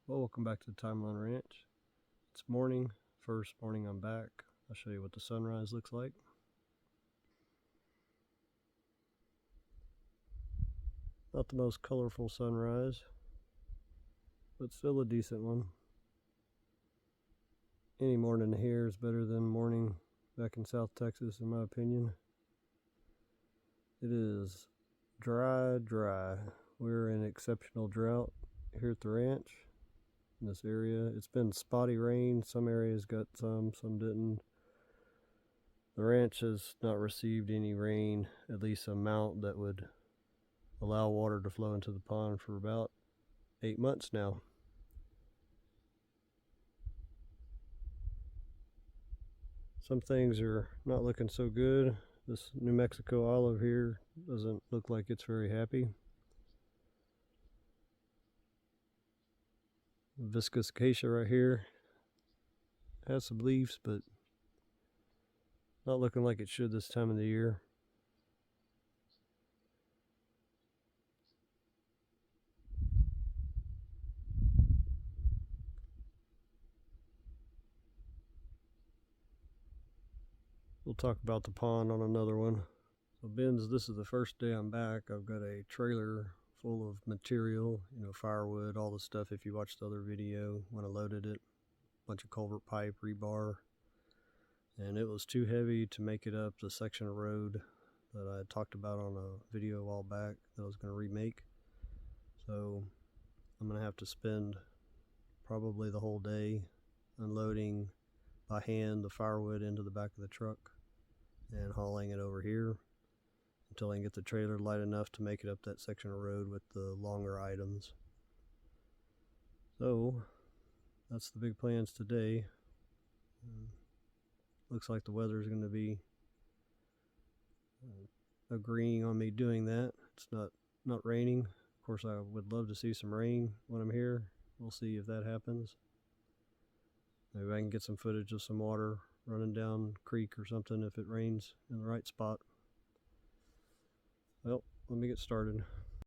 Well, welcome back to the Timeline Ranch. It's morning, first morning I'm back. I'll show you what the sunrise looks like. Not the most colorful sunrise, but still a decent one. Any morning here is better than morning back in South Texas, in my opinion. It is dry. We're in exceptional drought here at the ranch. In this area, it's been spotty rain. Some areas got some didn't. The ranch has not received any rain, at least amount that would allow water to flow into the pond, for about 8 months now. Some things are not looking so good. This New Mexico olive here doesn't look like it's very happy. Viscous acacia right here has some leaves, but not looking like it should this time of the year. We'll talk about the pond on another one. So Ben's, this is the first day I'm back. I've got a trailer full of material, firewood, all the stuff if you watched the other video when I loaded it. Bunch of culvert pipe, rebar. And it was too heavy to make it up the section of road that I talked about on a video a while back that I was going to remake. So I'm going to have to spend probably the whole day unloading by hand the firewood into the back of the truck and hauling it over here until I can get the trailer light enough to make it up that section of road with the longer items. So that's the big plans today. Looks like the weather is going to be agreeing on me doing that. It's not raining. Of course, I would love to see some rain when I'm here. We'll see if that happens. Maybe I can get some footage of some water running down a creek or something if it rains in the right spot. Well, let me get started.